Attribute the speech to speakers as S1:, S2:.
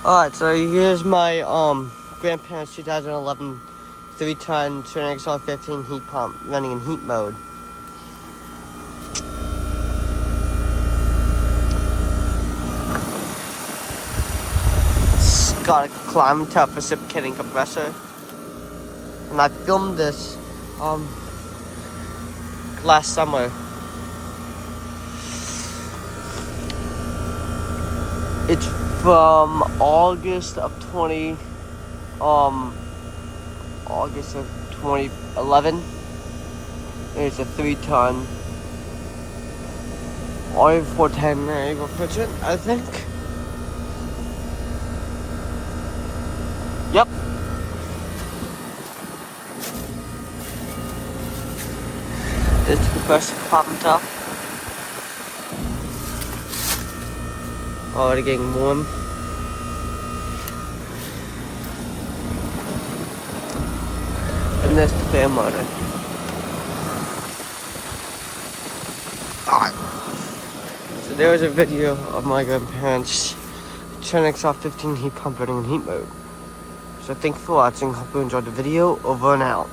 S1: Alright, so here's my grandparents' 2011 3-ton trane XR15 heat pump running in heat mode. It's got a climate top reciprocating compressor, and I filmed this last summer. It's from August of 2011. It's a 3-ton R410 refrigerant, I think. Yep. It's the compressor popping top. Already getting warm. And there's the fan motor. Alright. So there was a video of my grandparents' trane XR15 heat pump running in heat mode. So thanks for watching. Hope you enjoyed the video. Over and out.